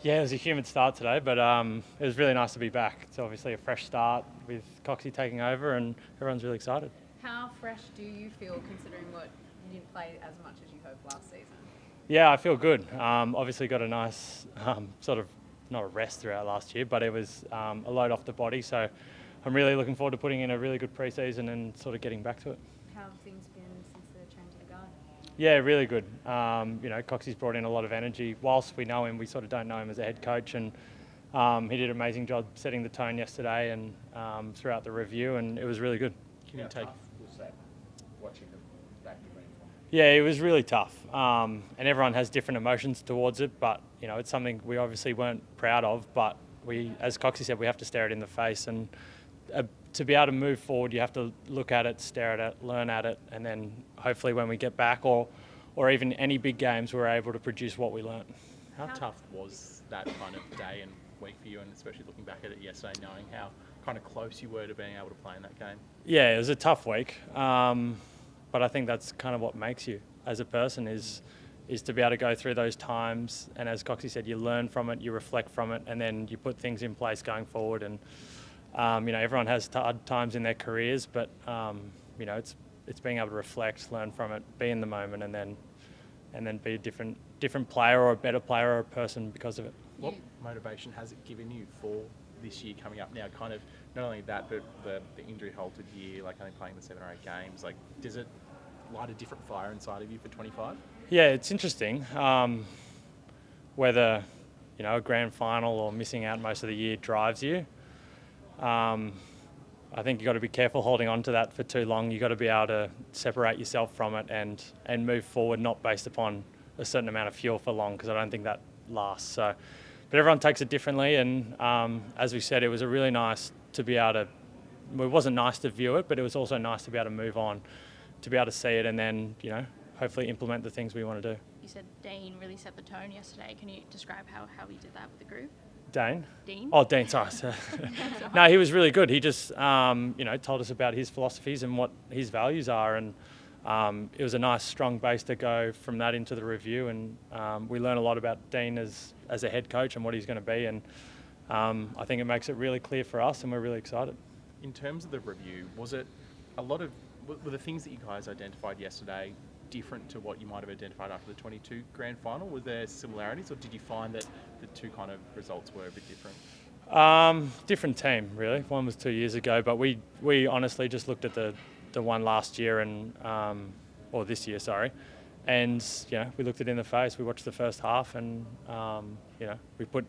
Yeah, it was a humid start today, but it was really nice to be back. It's obviously a fresh start with Coxie taking over, and everyone's really excited. How fresh do you feel considering what you didn't play as much as you hoped last season? Yeah, I feel good. Obviously got a nice sort of, not a rest throughout last year, but it was a load off the body. So I'm really looking forward to putting in a really good preseason and sort of getting back to it. How have things been since the change of the guard? Yeah, really good. Coxie's brought in a lot of energy. Whilst we know him, we sort of don't know him as a head coach, and he did an amazing job setting the tone yesterday and throughout the review, and it was really good. Can you take? Tough was that watching them back to grand final? Yeah, it was really tough, and everyone has different emotions towards it. But it's something we obviously weren't proud of. But we, as Coxie said, we have to stare it in the face, and to be able to move forward, you have to look at it, stare at it, learn at it, and then hopefully when we get back, or even any big games, we're able to produce what we learnt. How tough was that kind of day and week for you, and especially looking back at it yesterday, knowing how kind of close you were to being able to play in that game? Yeah, it was a tough week, but I think that's kind of what makes you as a person is to be able to go through those times, and as Coxie said, you learn from it, you reflect from it, and then you put things in place going forward. And everyone has hard times in their careers, but it's being able to reflect, learn from it, be in the moment, and then be a different player or a better player or a person because of it. What motivation has it given you for this year coming up now? Kind of not only that, but the injury halted year, like only playing the 7 or 8 games. Like, does it light a different fire inside of you for 25? Yeah, it's interesting. Whether a grand final or missing out most of the year drives you. I think you've got to be careful holding on to that for too long. You've got to be able to separate yourself from it and move forward, not based upon a certain amount of fuel for long, because I don't think that lasts. So, but everyone takes it differently, and as we said, it was a really nice to be able to. It wasn't nice to view it, but it was also nice to be able to move on, to be able to see it, and then hopefully implement the things we want to do. You said Dean really set the tone yesterday. Can you describe how he did that with the group? Dean? Dean? Oh, Dean, sorry. No, he was really good. He just, told us about his philosophies and what his values are. And it was a nice, strong base to go from that into the review. And we learned a lot about Dean as a head coach and what he's going to be. And I think it makes it really clear for us, and we're really excited. In terms of the review, was it were the things that you guys identified yesterday different to what you might have identified after the 22 grand final? Were there similarities, or did you find that the two kind of results were a bit different? Different team, really. One was 2 years ago, but we honestly just looked at the one last year or this year, sorry, and we looked it in the face. We watched the first half, and we put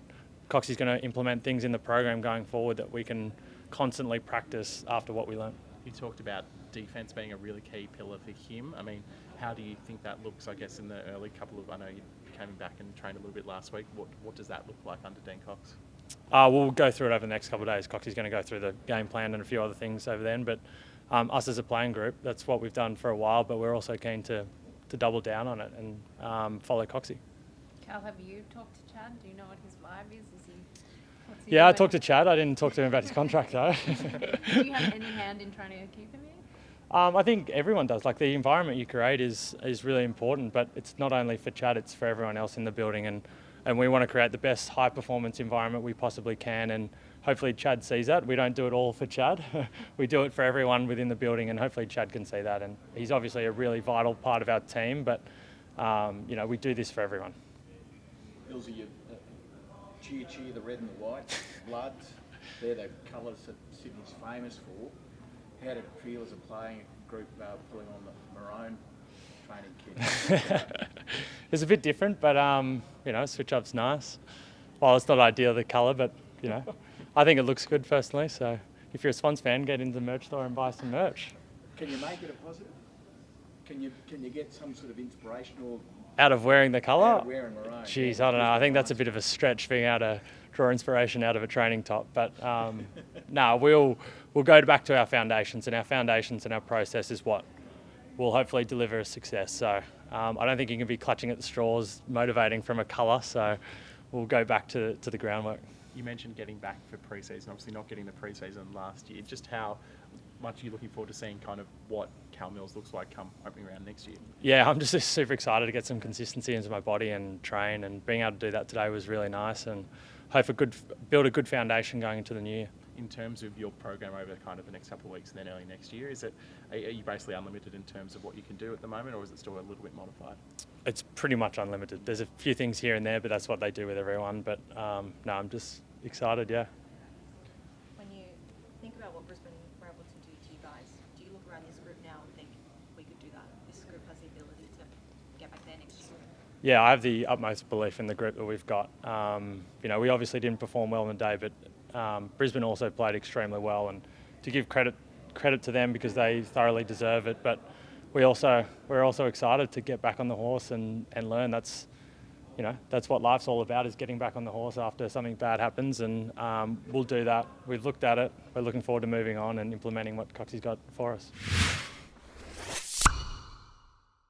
Coxie's going to implement things in the program going forward that we can constantly practice after what we learnt. You talked about defence being a really key pillar for him. I mean, how do you think that looks, I guess, in the early couple of... I know you came back and trained a little bit last week. What does that look like under Dean Cox? We'll go through it over the next couple of days. Coxie's going to go through the game plan and a few other things over then. But us as a playing group, that's what we've done for a while, but we're also keen to double down on it and follow Coxie. Cal, have you talked to Chad? Do you know what his vibe is? Yeah, I talked to Chad. I didn't talk to him about his contract, though. Do you have any hand in trying to keep him here? I think everyone does. Like, the environment you create is really important, but it's not only for Chad, it's for everyone else in the building. And we want to create the best high-performance environment we possibly can, and hopefully Chad sees that. We don't do it all for Chad. We do it for everyone within the building, and hopefully Chad can see that. And he's obviously a really vital part of our team, but, we do this for everyone. Millsy, you cheer the red and the white, bloods. They're the colours that Sydney's famous for. How did it feel as a playing group pulling on the maroon training kit? It's a bit different, but switch up's nice. Well, it's not ideal, the colour, but I think it looks good personally. So if you're a Swans fan, get into the merch store and buy some merch. Can you make it a positive? Can you get some sort of inspirational out of wearing the colour? Out of wearing maroon. Jeez, I don't know. I think that's a bit of a stretch, being able to draw inspiration out of a training top. But no, we'll go back to our foundations, and our process is what will hopefully deliver a success. So I don't think you can be clutching at the straws, motivating from a colour. So we'll go back to the groundwork. You mentioned getting back for pre-season, obviously not getting the pre-season last year. Just how much are you looking forward to seeing kind of what Callum Mills looks like come opening round next year? Yeah, I'm just super excited to get some consistency into my body and train, and being able to do that today was really nice, and build a good foundation going into the new year. In terms of your program over kind of the next couple of weeks and then early next year, are you basically unlimited in terms of what you can do at the moment, or is it still a little bit modified? It's pretty much unlimited. There's a few things here and there, but that's what they do with everyone. But no, I'm just excited, yeah. When you think about what Brisbane were able to do to you guys, do you look around this group now and think we could do that? This group has the ability to get back there next year? Yeah, I have the utmost belief in the group that we've got. We obviously didn't perform well on the day, but Brisbane also played extremely well, and to give credit to them because they thoroughly deserve it. But we're also excited to get back on the horse and learn. That's what life's all about, is getting back on the horse after something bad happens, and we'll do that. We've looked at it. We're looking forward to moving on and implementing what Coxie's got for us.